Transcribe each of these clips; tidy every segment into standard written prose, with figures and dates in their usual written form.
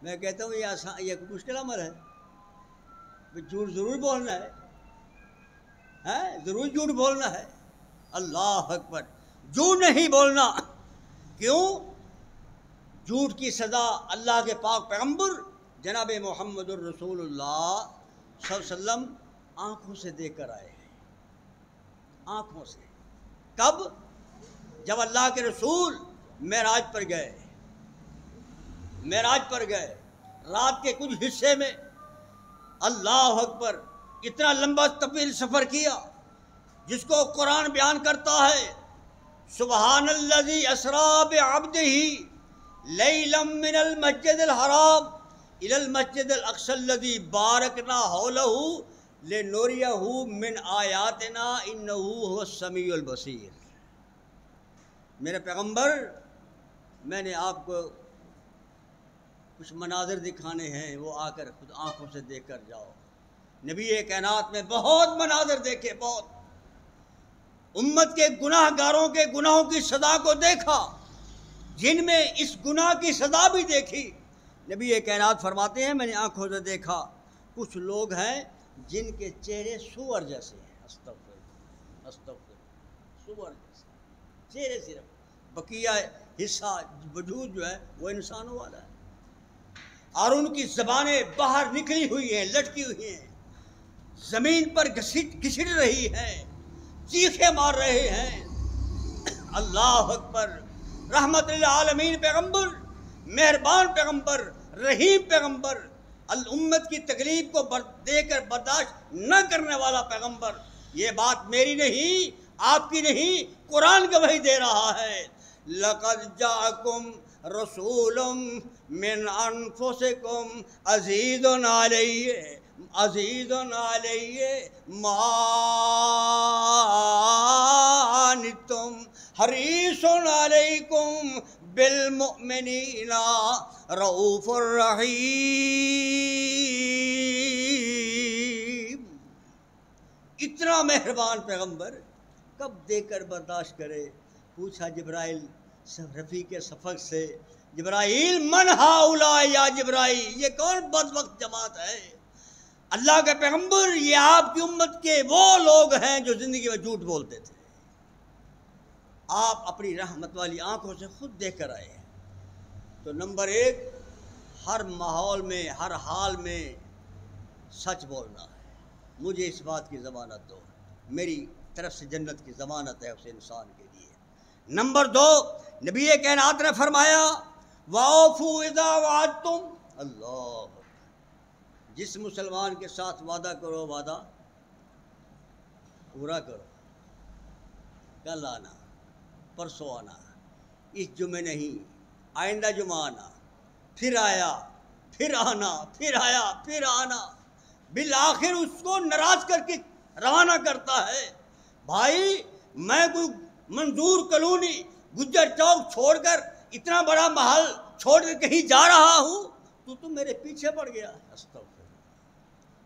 میں کہتا ہوں یہ کوئی مشکل عمل ہے؟ جھوٹ ضرور بولنا ہے، ضرور جھوٹ بولنا ہے۔ اللہ اکبر، جھوٹ نہیں بولنا۔ کیوں؟ جھوٹ کی سزا اللہ کے پاک پیغمبر جناب محمد الرسول اللہ صلی اللہ علیہ وسلم آنکھوں سے دیکھ کر آئے ہیں، آنکھوں سے۔ کب؟ جب اللہ کے رسول معراج پر گئے، معراج پر گئے، رات کے کچھ حصے میں، اللہ اکبر، اتنا لمبا طویل سفر کیا جس کو قرآن بیان کرتا ہے، سبحان الذی اسریٰ بعبدہ لیلا من المسجد الحرام الی المسجد الاقصی الذی بارکنا حولہ لنریہ من آیاتنا انہ هو السمیع البصیر۔ میرے پیغمبر، میں نے آپ کو کچھ مناظر دکھانے ہیں، وہ آ کر خود آنکھوں سے دیکھ کر جاؤ۔ نبی کائنات میں بہت مناظر دیکھے، بہت امت کے گناہ گاروں کے گناہوں کی سزا کو دیکھا، جن میں اس گناہ کی سزا بھی دیکھی۔ نبی کائنات فرماتے ہیں میں نے آنکھوں سے دیکھا کچھ لوگ ہیں جن کے چہرے سور جیسے ہیں، استغفر استغفر، سور جیسے چہرے، صرف بقیہ حصہ وجود جو ہے وہ انسانوں والا ہے، اور ان کی زبانیں باہر نکلی ہوئی ہیں، لٹکی ہوئی ہیں، زمین پر گھسٹ رہی ہیں، چیخیں مار رہے ہیں۔ اللہ اکبر، رحمت للعالمین پیغمبر، مہربان پیغمبر، رحیم پیغمبر، الامت کی تکلیف کو دے کر برداشت نہ کرنے والا پیغمبر۔ یہ بات میری نہیں، آپ کی نہیں، قرآن گواہی دے رہا ہے۔ لقد جاءکم رسول من انفسکم عزیز علیہ ما عنتم حریص علیکم بالمؤمنین رؤوف الرحیم۔ اتنا مہربان پیغمبر کب دے کر برداشت کرے؟ پوچھا جبرائیل رفیق صفق سے، جبرائیل من ہؤلاء یا جبرائیل، یہ کون بدبخت جماعت ہے؟ اللہ کے پیغمبر، یہ آپ کی امت کے وہ لوگ ہیں جو زندگی میں جھوٹ بولتے تھے۔ آپ اپنی رحمت والی آنکھوں سے خود دیکھ کر آئے ہیں۔ تو نمبر ایک، ہر ماحول میں، ہر حال میں سچ بولنا ہے۔ مجھے اس بات کی ضمانت دو، میری طرف سے جنت کی ضمانت ہے اس انسان کے لیے۔ نمبر دو، نبی کائنات نے فرمایا وَأَوْفُوا إِذَا وَعَدتُّمْ۔ اللہ، جس مسلمان کے ساتھ وعدہ کرو وعدہ پورا کرو۔ کل آنا، پرسوں آنا، اس جمعے نہیں، آئندہ جمعہ آنا، پھر آیا، پھر آنا، پھر آیا، پھر آنا، بالآخر اس کو ناراض کر کے روانہ کرتا ہے۔ بھائی، میں کوئی منظور کالونی گجر چوک چھوڑ کر اتنا بڑا محل چھوڑ کر کہیں جا رہا ہوں، تو میرے پیچھے پڑ گیا۔ استغفر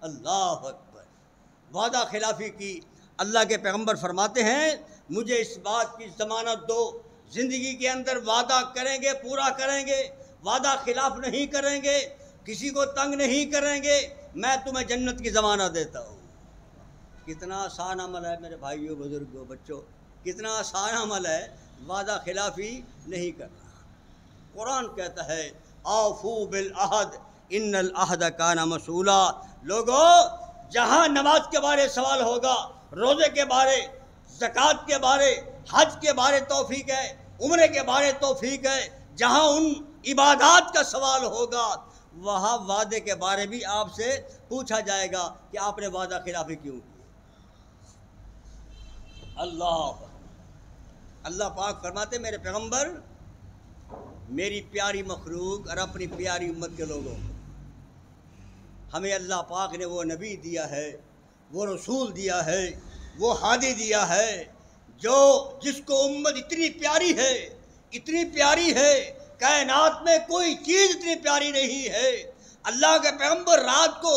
اللہ اکبر، وعدہ خلافی کی۔ اللہ کے پیغمبر فرماتے ہیں مجھے اس بات کی ضمانت دو، زندگی کے اندر وعدہ کریں گے پورا کریں گے، وعدہ خلاف نہیں کریں گے، کسی کو تنگ نہیں کریں گے، میں تمہیں جنت کی ضمانت دیتا ہوں۔ کتنا آسان عمل ہے میرے بھائیوں، بزرگوں، بچوں، کتنا آسان عمل ہے وعدہ خلافی نہیں کرنا۔ قرآن کہتا ہے اوفوا بالعہد ان العہد کان مسئولا۔ لوگوں، جہاں نماز کے بارے سوال ہوگا، روزے کے بارے، زکوٰۃ کے بارے، حج کے بارے توفیق ہے، عمرے کے بارے توفیق ہے، جہاں ان عبادات کا سوال ہوگا وہاں وعدے کے بارے بھی آپ سے پوچھا جائے گا کہ آپ نے وعدہ خلافی کیوں کی۔ اللہ پاک فرماتے میرے پیغمبر، میری پیاری مخلوق اور اپنی پیاری امت کے لوگوں، ہمیں اللہ پاک نے وہ نبی دیا ہے، وہ رسول دیا ہے، وہ ہادی دیا ہے، جس کو امت اتنی پیاری ہے، اتنی پیاری ہے، کائنات میں کوئی چیز اتنی پیاری نہیں ہے۔ اللہ کے پیغمبر رات کو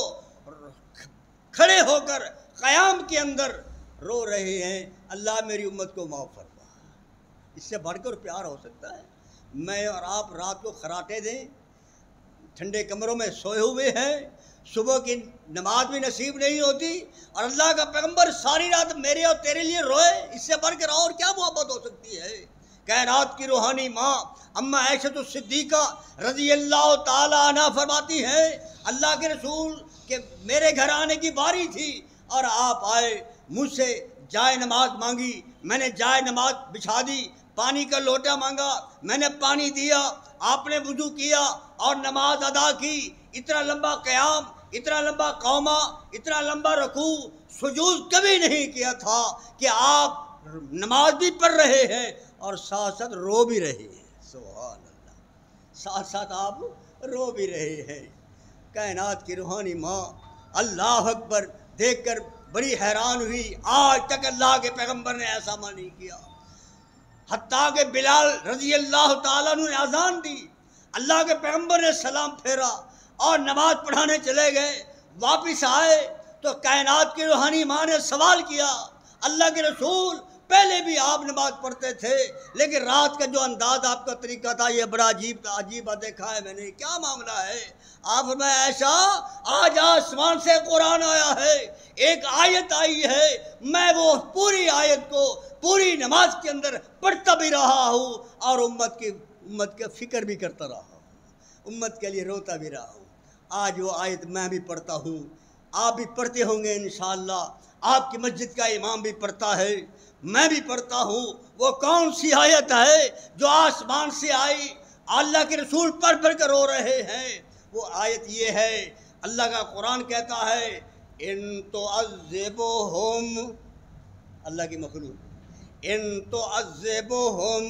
کھڑے ہو کر قیام کے اندر رو رہے ہیں، اللہ میری امت کو معاف فرما۔ اس سے بڑھ کر پیار ہو سکتا ہے؟ میں اور آپ رات کو خراٹے دیں، ٹھنڈے کمروں میں سوئے ہوئے ہیں، صبح کی نماز بھی نصیب نہیں ہوتی، اور اللہ کا پیغمبر ساری رات میرے اور تیرے لیے روئے، اس سے بڑھ کر اور کیا محبت ہو سکتی ہے؟ کائنات کی روحانی ماں اما عائشہ الصدیقہ رضی اللہ تعالی عنہ فرماتی ہیں، اللہ کے رسول کہ میرے گھر آنے کی باری تھی اور آپ آئے، مجھ سے جائے نماز مانگی، میں نے جائے نماز بچھا دی، پانی کا لوٹا مانگا، میں نے پانی دیا، آپ نے وضو کیا اور نماز ادا کی۔ اتنا لمبا قیام، اتنا لمبا قومہ، اتنا لمبا رکوع سجود کبھی نہیں کیا تھا کہ آپ نماز بھی پڑھ رہے ہیں اور ساتھ ساتھ رو بھی رہے ہیں۔ سبحان اللہ، ساتھ ساتھ آپ رو بھی رہے ہیں۔ کائنات کی روحانی ماں اللہ اکبر دیکھ کر بڑی حیران ہوئی، آج تک اللہ کے پیغمبر نے ایسا عمل نہیں کیا۔ حتیٰ کہ بلال رضی اللہ تعالیٰ نے اذان دی، اللہ کے پیغمبر نے سلام پھیرا اور نماز پڑھانے چلے گئے، واپس آئے تو کائنات کی روحانی ماں نے سوال کیا، اللہ کے رسول پہلے بھی آپ نماز پڑھتے تھے لیکن رات کا جو انداز آپ کا طریقہ تھا یہ بڑا عجیب دیکھا ہے میں نے، کیا معاملہ ہے؟ آپ فرمایا ایسا آج آسمان سے قرآن آیا ہے، ایک آیت آئی ہے، میں وہ پوری آیت کو پوری نماز کے اندر پڑھتا بھی رہا ہوں اور امت کا فکر بھی کرتا رہا ہوں، امت کے لیے روتا بھی رہا ہوں۔ آج وہ آیت میں بھی پڑھتا ہوں، آپ بھی پڑھتے ہوں گے انشاءاللہ، آپ کی مسجد کا امام بھی پڑھتا ہے، میں بھی پڑھتا ہوں۔ وہ کون سی آیت ہے جو آسمان سے آئی، اللہ کے رسول پڑھ پڑھ کر رو رہے ہیں؟ وہ آیت یہ ہے، اللہ کا قرآن کہتا ہے ان تعذبہم، اللہ کی مخلوق، ان تعذبہم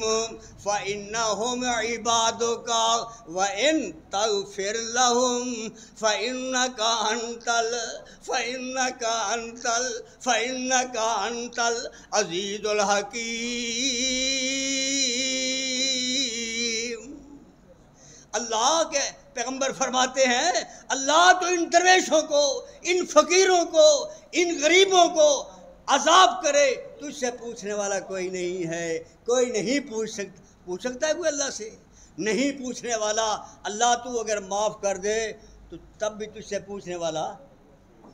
فإنہم عبادک وإن تغفر لہم فإنک انت العزیز الحکیم۔ اللہ کے پیغمبر فرماتے ہیں اللہ تو ان درویشوں کو، ان فقیروں کو، ان غریبوں کو عذاب کرے، تجھ سے پوچھنے والا کوئی نہیں ہے، کوئی نہیں پوچھ سکتا ہے کوئی اللہ سے؟ نہیں پوچھنے والا اللہ، تو اگر معاف کر دے تو تب بھی تجھ سے پوچھنے والا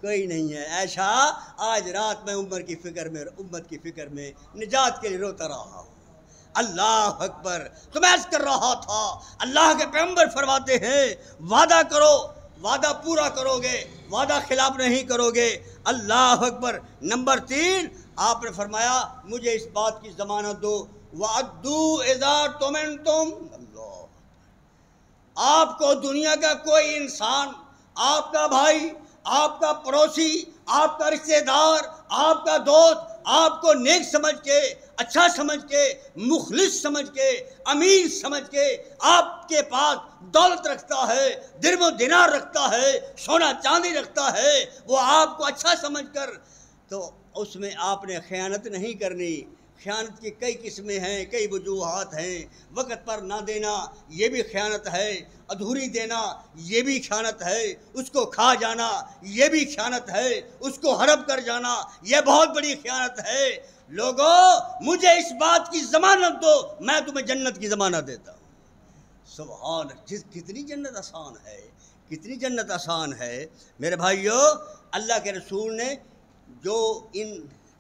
کوئی نہیں ہے۔ ایسا آج رات میں امت کی فکر میں نجات کے لیے روتا رہا ہوں۔ اللہ اکبر، تو میں عرض کر رہا تھا اللہ کے پیغمبر فرماتے ہیں وعدہ کرو، وعدہ پورا کرو گے، وعدہ خلاف نہیں کرو گے۔ اللہ اکبر۔ نمبر 3 آپ نے فرمایا مجھے اس بات کی ضمانت دو، وَأَدُّوا إِذَا تُمِنْتُمْ۔ اللہ، آپ کو دنیا کا کوئی انسان، آپ کا بھائی، آپ کا پڑوسی، آپ کا رشتہ دار، آپ کا دوست آپ کو نیک سمجھ کے، اچھا سمجھ کے، مخلص سمجھ کے، امین سمجھ کے آپ کے پاس دولت رکھتا ہے، درم و دینار رکھتا ہے، سونا چاندی رکھتا ہے، وہ آپ کو اچھا سمجھ کر، تو اس میں آپ نے خیانت نہیں کرنی۔ خیانت کی کئی قسمیں ہیں، کئی وجوہات ہیں۔ وقت پر نہ دینا یہ بھی خیانت ہے، ادھوری دینا یہ بھی خیانت ہے، اس کو کھا جانا یہ بھی خیانت ہے، اس کو ہڑپ کر جانا یہ بہت بڑی خیانت ہے۔ لوگوں مجھے اس بات کی ضمانت دو، میں تمہیں جنت کی ضمانت دیتا ہوں۔ سبحان، کتنی جنت آسان ہے، کتنی جنت آسان ہے میرے بھائیو۔ اللہ کے رسول نے جو ان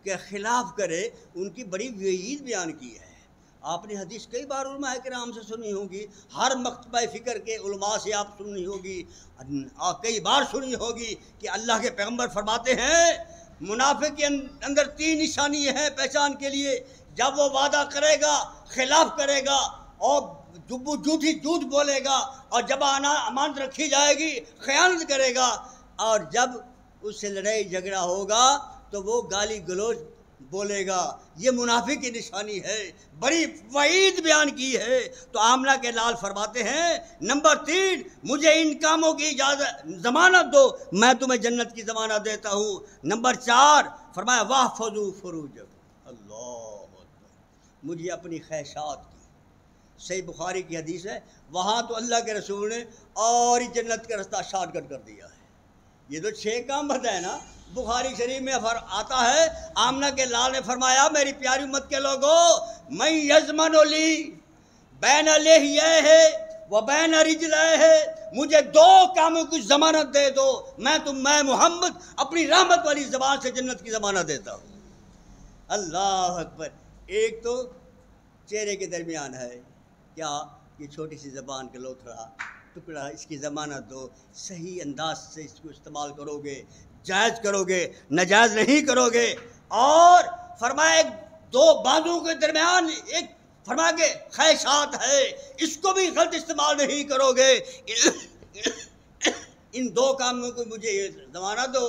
کے خلاف کرے ان کی بڑی وعید بیان کی ہے۔ آپ نے حدیث کئی بار علماء کرام سے سنی ہوگی، ہر مکتبہ فکر کے علماء سے آپ سنی ہوگی، کئی بار سنی ہوگی کہ اللہ کے پیغمبر فرماتے ہیں منافق کے اندر 3 نشانی ہیں پہچان کے لیے، جب وہ وعدہ کرے گا خلاف کرے گا اور جھوٹ بولے گا، اور جب امانت رکھی جائے گی خیانت کرے گا، اور جب اس سے لڑائی جھگڑا ہوگا تو وہ گالی گلوچ بولے گا۔ یہ منافق کی نشانی ہے، بڑی وعید بیان کی ہے۔ تو آمنہ کے لال فرماتے ہیں نمبر 3 مجھے ان کاموں کی ضمانت دو، میں تمہیں جنت کی ضمانت دیتا ہوں۔ نمبر 4 فرمایا واحفظوا فروجکم۔ اللہ مجھے اپنی خواہشات کی، صحیح بخاری کی حدیث ہے، وہاں تو اللہ کے رسول نے اور ہی جنت کا رستہ شارٹ کٹ کر دیا ہے۔ یہ تو 6 کام بتائے نا، بخاری شریف میں آتا ہے آمنہ کے لال نے فرمایا میری پیاری امت کے لوگوں، میں یضمن لی بین لحیہ وبین رجلہ، مجھے دو کاموں کی ضمانت دے دو، میں محمد اپنی رحمت والی زبان سے جنت کی ضمانت دیتا ہوں۔ اللہ اکبر۔ ایک تو چہرے کے درمیان ہے، کیا یہ چھوٹی سی زبان کا لوتھڑا ٹکڑا، اس کی ضمانت دو، صحیح انداز سے اس کو استعمال کرو گے، جائز کرو گے، ناجائز نہیں کرو گے۔ اور فرمایا دو بازوں کے درمیان ایک فرما کے خواہشات ہے، اس کو بھی غلط استعمال نہیں کرو گے، ان دو کاموں کو مجھے ضمانت دو،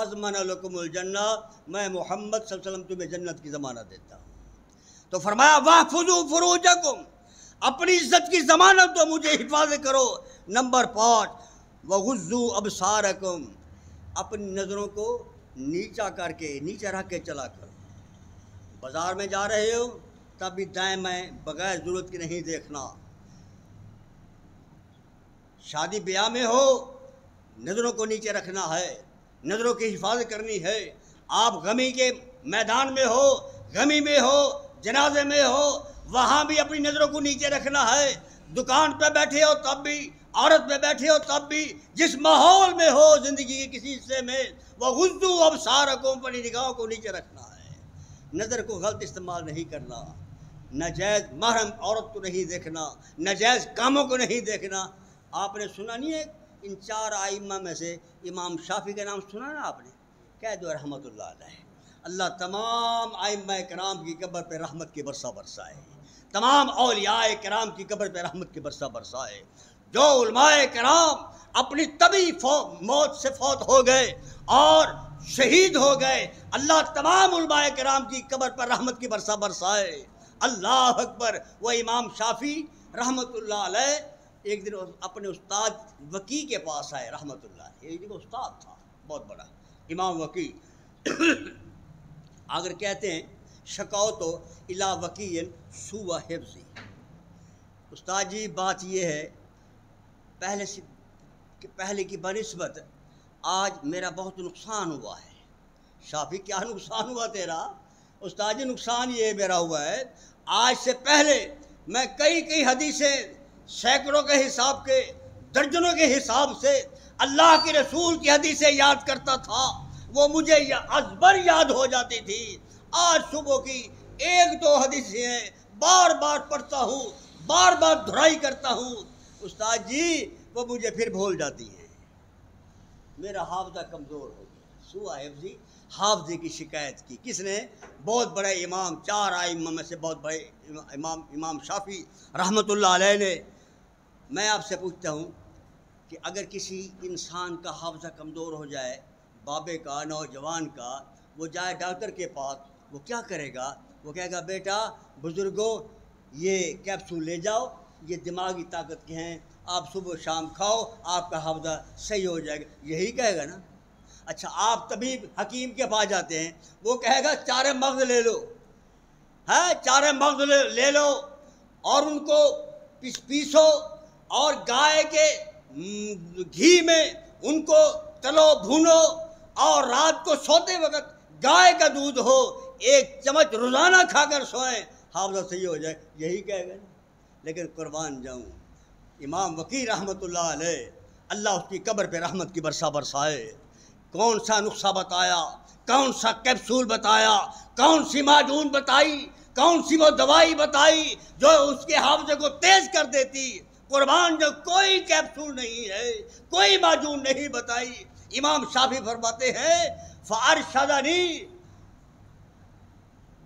اضمن لکم الجنہ، میں محمد صلی اللہ علیہ وسلم تمہیں جنت کی ضمانت دیتا ہوں۔ تو فرمایا واحفظوا فروجکم، اپنی عزت کی ضمانت دو، مجھے حفاظت کرو۔ نمبر 5 وغضوا ابصارکم، اپنی نظروں کو نیچا کر کے، نیچا رکھ کے چلا کرو۔ بازار میں جا رہے ہو تب بھی دائیں بائیں بغیر ضرورت کے نہیں دیکھنا، شادی بیاہ میں ہو نظروں کو نیچے رکھنا ہے، نظروں کی حفاظت کرنی ہے۔ آپ غمی کے میدان میں ہو، غمی میں ہو، جنازے میں ہو، وہاں بھی اپنی نظروں کو نیچے رکھنا ہے۔ دکان پہ بیٹھے ہو تب بھی، عورت پہ بیٹھے ہو تب بھی، جس ماحول میں ہو زندگی کے کسی حصے میں، وغضوا ابصارکم، اپنی نگاہوں کو نیچے رکھنا ہے، نظر کو غلط استعمال نہیں کرنا، ناجائز محرم عورت کو نہیں دیکھنا، ناجائز کاموں کو نہیں دیکھنا۔ آپ نے سنا نہیں ہے ان 4 ائمہ میں سے امام شافعی کا نام سنا نا آپ نے؟ کہہ دو رحمت اللہ علیہ۔ اللہ تمام ائمہ کرام کی قبر پہ رحمت کی برسا برسائے، تمام اولیاء کرام کی قبر پہ رحمت کی برسا برسائے۔ جو علماء کرام اپنی طبی موت سے فوت ہو گئے اور شہید ہو گئے، اللہ تمام علماء کرام کی قبر پر رحمت کی برسا برسائے۔ اللہ اکبر۔ وہ امام شافعی رحمت اللہ علیہ ایک دن اپنے استاد وکی کے پاس آئے رحمت اللہ، ایک دن استاد تھا بہت بڑا امام وکی، اگر کہتے ہیں شکوتو الی وکی سوء حفظی، استاد جی بات یہ ہے پہلے کی بنسبت آج میرا بہت نقصان ہوا ہے۔ شافی کیا نقصان ہوا تیرا؟ استاد جی نقصان یہ میرا ہوا ہے، آج سے پہلے میں کئی حدیثیں سینکڑوں کے حساب کے، درجنوں کے حساب سے اللہ کے رسول کی حدیثیں یاد کرتا تھا، وہ مجھے ازبر یاد ہو جاتی تھی۔ آج صبح کی 1-2 حدیثیں بار بار پڑھتا ہوں، بار بار دہرائی کرتا ہوں، استاد جی وہ مجھے پھر بھول جاتی ہیں، میرا حافظہ کمزور ہو گیا۔ سوء حفظی، حافظے کی شکایت کی کس نے؟ بہت بڑے امام، 4 ائمہ میں سے بہت بڑے امام شافعی رحمت اللہ علیہ نے۔ میں آپ سے پوچھتا ہوں کہ اگر کسی انسان کا حافظہ کمزور ہو جائے، بابے کا، نوجوان کا، وہ جائے ڈاکٹر کے پاس، وہ کیا کرے گا؟ وہ کہے گا بیٹا بزرگوں یہ کیپسول لے جاؤ، یہ دماغی طاقت کے ہیں، آپ صبح شام کھاؤ، آپ کا حافظہ صحیح ہو جائے گا، یہی کہے گا نا؟ اچھا آپ طبیب حکیم کے پاس جاتے ہیں، وہ کہے گا 4 مغز لے لو، 4 مغز لے لو اور ان کو پیسو اور گائے کے گھی میں ان کو تلو بھونو، اور رات کو سوتے وقت گائے کا دودھ ہو 1 چمچ روزانہ کھا کر سوئیں، حافظہ صحیح ہو جائے، یہی کہے گا نا؟ لیکن قربان جاؤں امام وکی رحمت اللہ علیہ، اللہ اس کی قبر پہ رحمت کی برسا برسائے، کون سا نسخہ بتایا، کون سا کیپسول بتایا، کون سی معجون بتائی، کون سی وہ دوائی بتائی جو اس کے حافظے کو تیز کر دیتی۔ قربان جو کوئی کیپسول نہیں ہے، کوئی معجون نہیں بتائی۔ امام شافعی فرماتے ہیں فارشدنی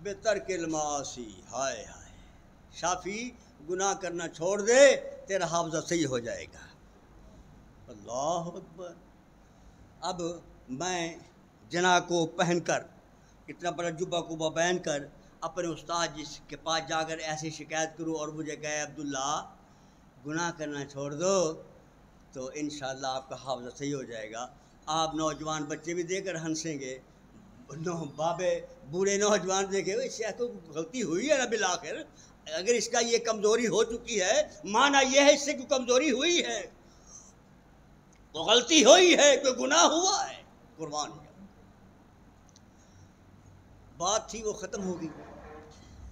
بترک المعاصی، ہائے ہائے، شافعی گناہ کرنا چھوڑ دے تیرا حافظہ صحیح ہو جائے گا۔ اللہ اکبر۔ اب میں جناح کو پہن کر، اتنا بڑا جبہ کو پہن کر اپنے استاد جس کے پاس جا کر ایسی شکایت کروں اور مجھے کہے عبداللہ گناہ کرنا چھوڑ دو تو انشاءاللہ آپ کا حافظہ صحیح ہو جائے گا، آپ نوجوان بچے بھی دے کر ہنسیں گے، بابے بوڑھے نوجوان دیکھے اس سے تو غلطی ہوئی ہے نا بالآخر، اگر اس کا یہ کمزوری ہو چکی ہے، معنی یہ ہے اس سے کوئی کمزوری ہوئی ہے، تو غلطی ہوئی ہے، کوئی گناہ ہوا ہے۔ قربان بات تھی وہ ختم ہو گئی۔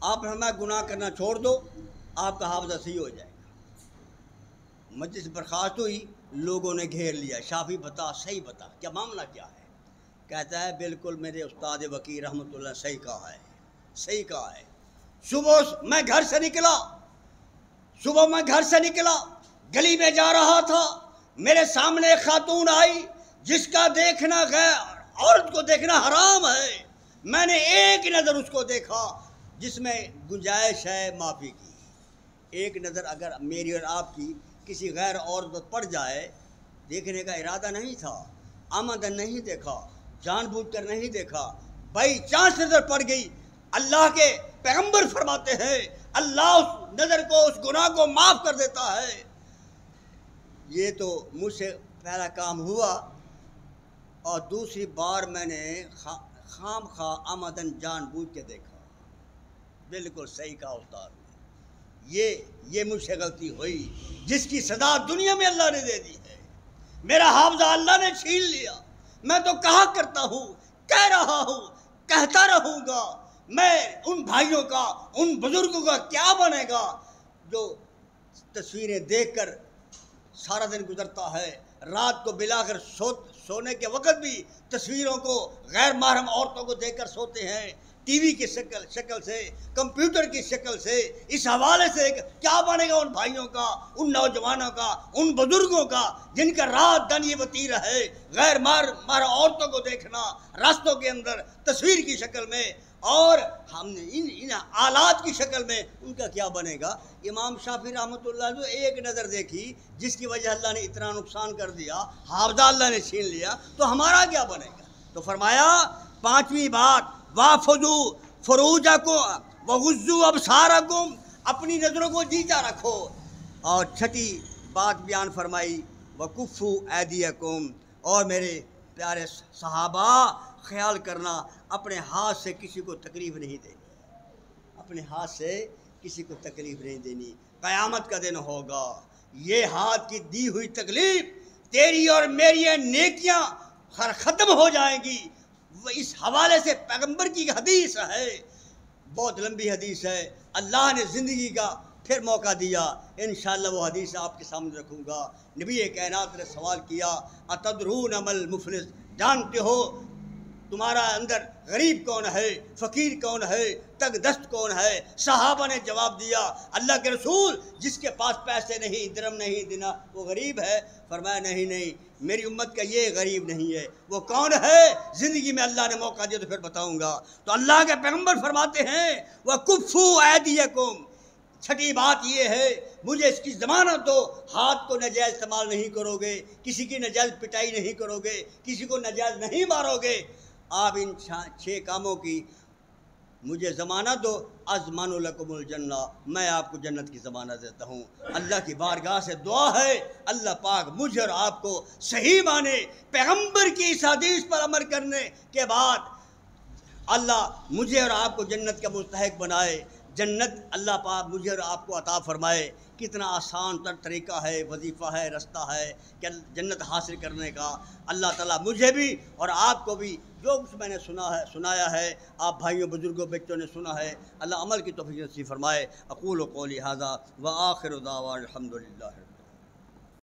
آپ نے فرمایا گناہ کرنا چھوڑ دو، آپ کا حافظہ صحیح ہو جائے گا۔ مجلس برخاست ہوئی، لوگوں نے گھیر لیا، شافعی بتا، صحیح بتا، کیا معاملہ کیا ہے؟ کہتا ہے بالکل میرے استاد وکیع رحمۃ اللہ صحیح کہا ہے، صحیح کہا ہے۔ صبح میں گھر سے نکلا، گلی میں جا رہا تھا، میرے سامنے ایک خاتون آئی جس کا دیکھنا عورت کو دیکھنا حرام ہے۔ میں نے ایک نظر اس کو دیکھا جس میں گنجائش ہے معافی کی۔ ایک نظر اگر میری اور آپ کی کسی غیر عورت پر پڑ جائے، دیکھنے کا ارادہ نہیں تھا، آمدن نہیں دیکھا، جان بوجھ کر نہیں دیکھا، بائی چانس نظر پڑ گئی، اللہ کے پیغمبر فرماتے ہیں اللہ اس نظر کو، اس گناہ کو معاف کر دیتا ہے۔ یہ تو مجھ سے پہلا کام ہوا، اور دوسری بار میں نے خام خواہ آمدن جان بوجھ کے دیکھا۔ بالکل صحیح کہا استاد نے، یہ مجھ سے غلطی ہوئی جس کی سزا دنیا میں اللہ نے دے دی ہے۔ میرا حافظہ اللہ نے چھین لیا۔ میں تو کہا کرتا ہوں، کہہ رہا ہوں، کہتا رہوں گا، میں ان بھائیوں کا، ان بزرگوں کا کیا بنے گا جو تصویریں دیکھ کر سارا دن گزرتا ہے، رات کو بلا کر سونے کے وقت بھی تصویروں کو، غیر محرم عورتوں کو دیکھ کر سوتے ہیں، ٹی وی کی شکل سے، کمپیوٹر کی شکل سے۔ اس حوالے سے کیا بنے گا ان بھائیوں کا، ان نوجوانوں کا، ان بزرگوں کا جن کا رات دن یہ وطیر ہے، غیر محرم عورتوں کو دیکھنا راستوں کے اندر تصویر کی شکل میں، اور ہم نے ان آلات کی شکل میں، ان کا کیا بنے گا؟ امام شافعی رحمۃ اللہ جو ایک نظر دیکھی جس کی وجہ اللہ نے اتنا نقصان کر دیا، حافظہ اللہ نے چھین لیا، تو ہمارا کیا بنے گا؟ تو فرمایا پانچویں بات، وَافُضُوا فُرُوجَكُمْ وَغُضُّوا أَبْصَارَكُمْ، اپنی نظروں کو جیتا رکھو۔ اور چھٹی بات بیان فرمائی، وَكُفُّوا أَيْدِيَكُمْ، اور میرے پیارے صحابہ خیال کرنا، اپنے ہاتھ سے کسی کو تکلیف نہیں دینی، اپنے ہاتھ سے کسی کو تکلیف نہیں دینی۔ قیامت کا دن ہوگا، یہ ہاتھ کی دی ہوئی تکلیف، تیری اور میری نیکیاں ختم ہو جائیں گی۔ اس حوالے سے پیغمبر کی حدیث ہے، بہت لمبی حدیث ہے، اللہ نے زندگی کا پھر موقع دیا، انشاءاللہ وہ حدیث آپ کے سامنے رکھوں گا۔ نبی کائنات نے سوال کیا، اتدرون مل مفلس، جانتے ہو تمہارا اندر غریب کون ہے، فقیر کون ہے، تنگ دست کون ہے؟ صحابہ نے جواب دیا، اللہ کے رسول جس کے پاس پیسے نہیں، درم نہیں دینا، وہ غریب ہے؟ فرمایا نہیں، میری امت کا یہ غریب نہیں ہے۔ وہ کون ہے؟ زندگی میں اللہ نے موقع دیا تو پھر بتاؤں گا۔ تو اللہ کے پیغمبر فرماتے ہیں وَكُفُّوا أَيْدِيَكُمْ، چھٹی بات یہ ہے، مجھے اس کی ضمانت دو، ہاتھ کو ناجائز استعمال نہیں کرو گے، کسی کی ناجائز پٹائی نہیں کرو گے، کسی کو ناجائز نہیں مارو گے۔ آپ ان 6 کاموں کی مجھے ضمانت دو، اضمن لکم الجنہ، میں آپ کو جنت کی ضمانت دیتا ہوں۔ اللہ کی بارگاہ سے دعا ہے اللہ پاک مجھے اور آپ کو صحیح مانے، پیغمبر کی اس حدیث پر عمل کرنے کے بعد اللہ مجھے اور آپ کو جنت کا مستحق بنائے، جنت اللہ پاک مجھے اور آپ کو عطا فرمائے۔ کتنا آسان تر طریقہ ہے، وظیفہ ہے، رستہ ہے کہ جنت حاصل کرنے کا۔ اللہ تعالیٰ مجھے بھی اور آپ کو بھی جو کچھ میں نے سنایا ہے، آپ بھائیوں بزرگوں بچوں نے سنا ہے، اللہ عمل کی توفیق نصیب فرمائے۔ اقول قولی ھذا وآخر دعوانا الحمدللہ۔